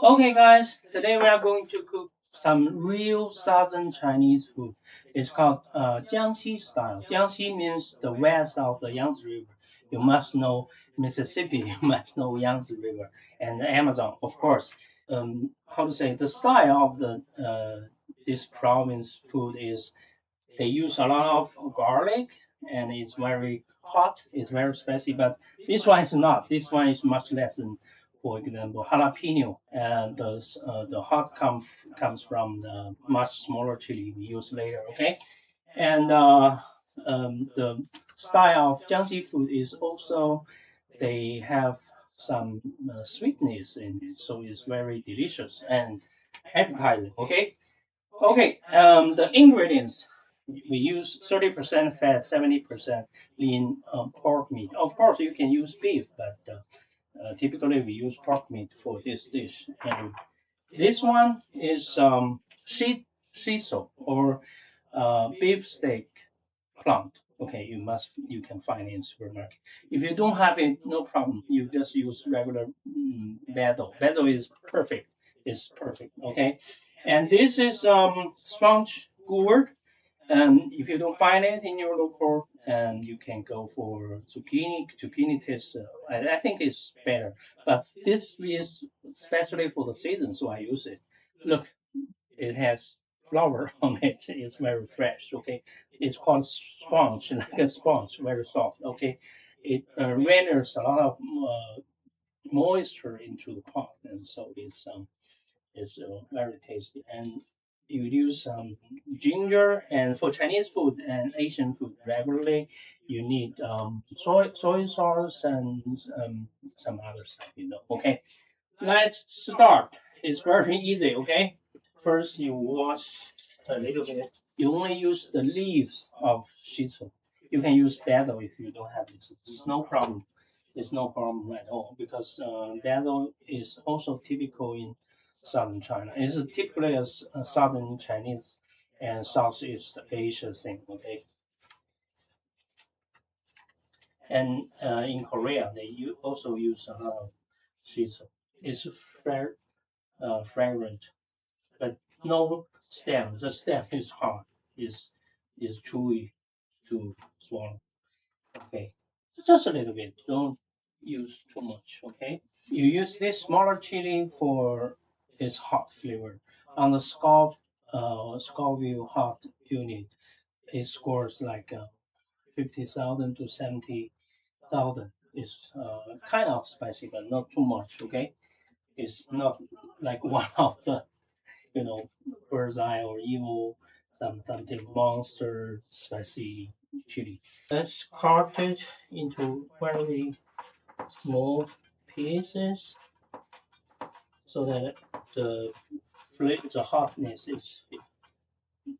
Okay, guys, today we are going to cook some real southern Chinese food. It's called Jiangxi style. Jiangxi means the west of the Yangtze River. You must know Mississippi, you must know Yangtze River, and the Amazon, of course. How to say the style of the this province food is they use a lot of garlic and it's very hot, it's very spicy, but this one is not. This one is much less than, for example, jalapeno. And the hot comes from the much smaller chili we use later, okay? And the style of Jiangxi food is also they have some sweetness in it, so it's very delicious and appetizing, okay? Okay, the ingredients we use 30% fat, 70% lean pork meat. Of course, you can use beef, but typically we use pork meat for this dish. And this one is shiso or beef steak plant. Okay, you can find it in supermarket. If you don't have it, no problem. You just use regular basil. Basil is perfect. It's perfect. Okay, and this is sponge gourd. If you don't find it in your local, you can go for zucchini. Zucchini tastes, I think it's better. But this is especially for the season, so I use it. Look, it has flour on it. It's very fresh. Okay, it's called sponge, like a sponge, very soft. Okay, it renders a lot of moisture into the pot, and so it's very tasty. And you use ginger, and for Chinese food and Asian food regularly, you need soy sauce and some other stuff. Okay, let's start. It's very easy. Okay, first you wash a little bit. You only use the leaves of shiso. You can use basil if you don't have this. It's no problem. It's no problem at all because basil is also typical in southern China. It's typically a southern Chinese and Southeast Asia thing. Okay, and in Korea they also use a lot of shiso. It's fragrant, but no stem. The stem is hard. Is chewy to swallow. Okay, just a little bit. Don't use too much. Okay. You use this smaller chili for its hot flavor. On the Scoville hot unit, it scores like 50,000 to 70,000. It's kind of spicy, but not too much. Okay, it's not like one of the bird's eye or evil something monster spicy chili. Let's cut it into very small pieces so that the hotness is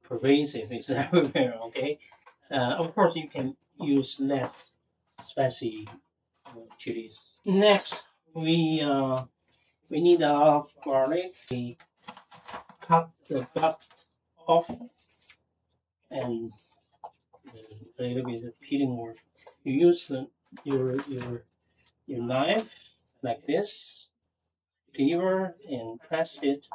pervasive. It's everywhere. Okay. Of course, you can use less spicy chilies. Next, we need our garlic. We cut the butt off and a little bit of peeling work. You use your knife like this, cleaver, and press it.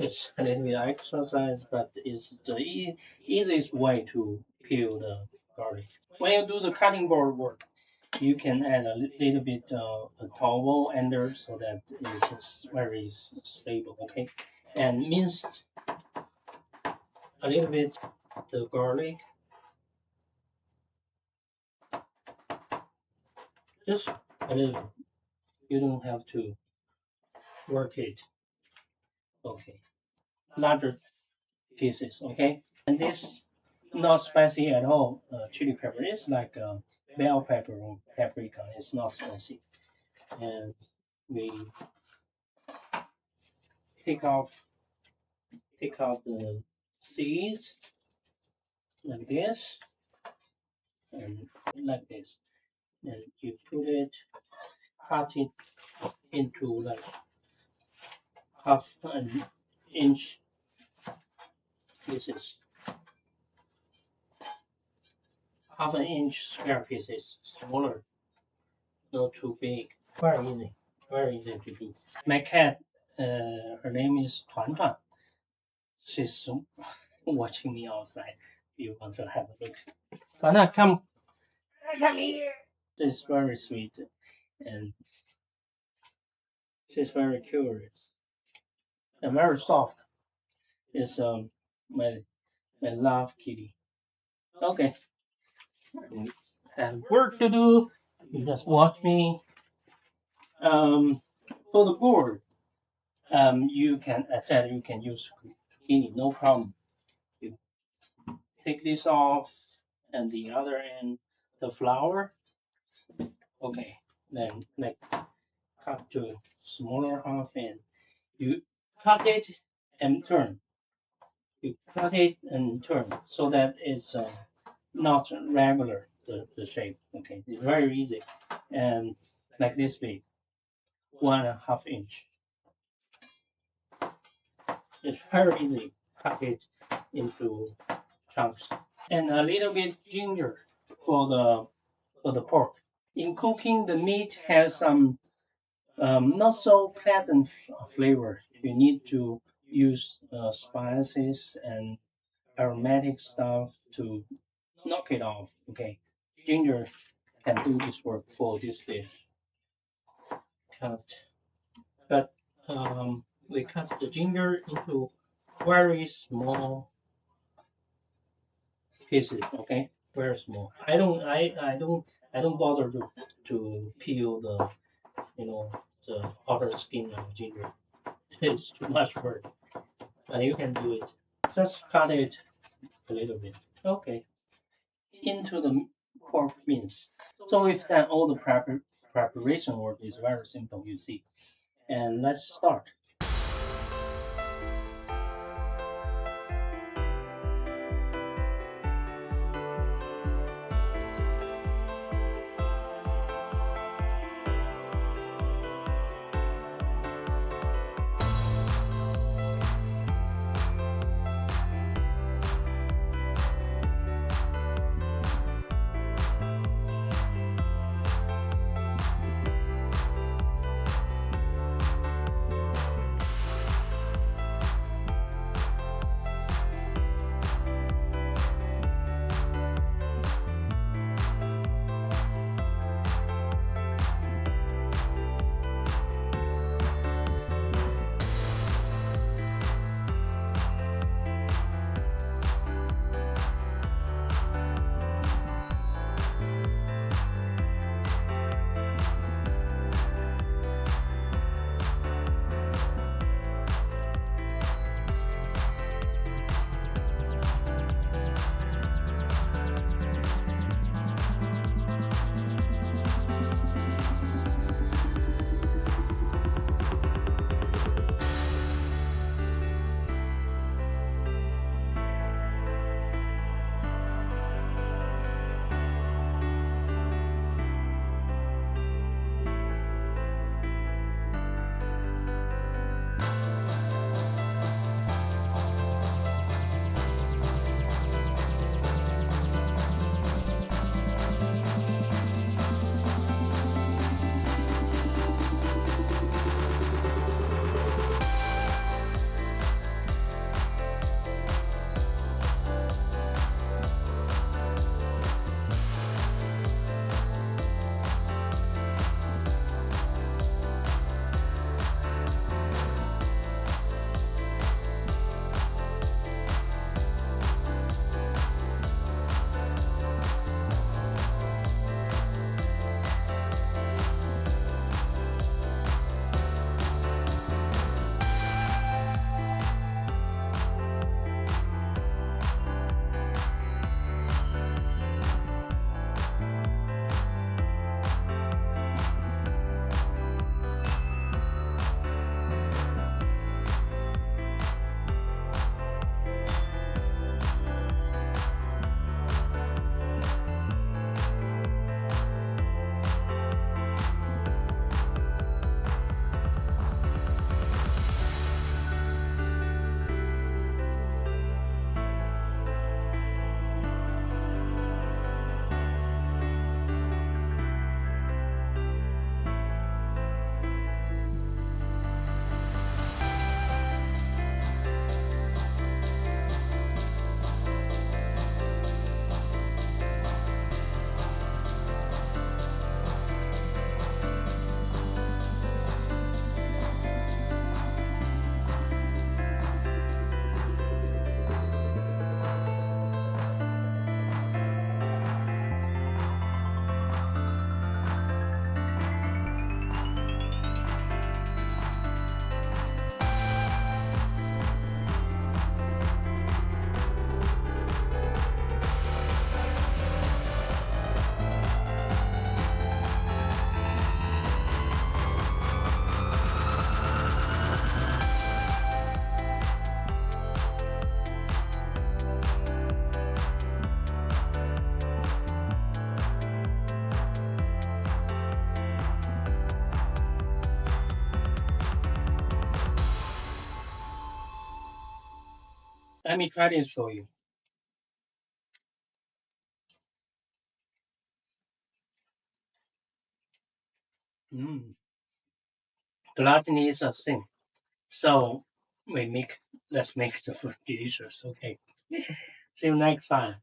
It's a little bit exercise, but it's the easiest way to peel the garlic. When you do the cutting board work, you can add a little bit a towel under so that it's very stable. Okay, and mince a little bit the garlic, just a little. You don't have to work it. Okay, larger pieces. Okay, and this not spicy at all. Chili pepper is like bell pepper or paprika. It's not spicy, and we take off take out the seeds like this and like this. And you cut it into like half an inch pieces, half an inch square pieces, smaller, not too big. Very easy to do. My cat her name is Tuan Tuan. She's watching me outside. You want to have a look? Tuan Tuan, come here. She's very sweet and she's very curious and very soft. It's my love kitty. Okay, we have work to do. You just watch me. For the gourd, you can, as I said, you can use zucchini, no problem. You take this off, and the other end, the flour. Okay, then like cut to smaller half, and you cut it and turn. You cut it and turn so that it's not regular the shape. Okay, it's very easy, and like this big, 1.5 inch. It's very easy. Cut it into chunks, and a little bit ginger for the pork. In cooking, the meat has some not so pleasant flavor. You need to use spices and aromatic stuff to knock it off. Okay, ginger can do this work for this dish. Cut, but we cut the ginger into very small pieces. Okay, very small. I don't bother to peel the the outer skin of ginger. It's too much work. But you can do it. Just cut it a little bit. Okay, into the pork mince. So we've done all the preparation work is very simple, you see. And let's start. Let me try this for you. Mm. Gluttony is a sin. So let's make the food delicious. Okay. See you next time.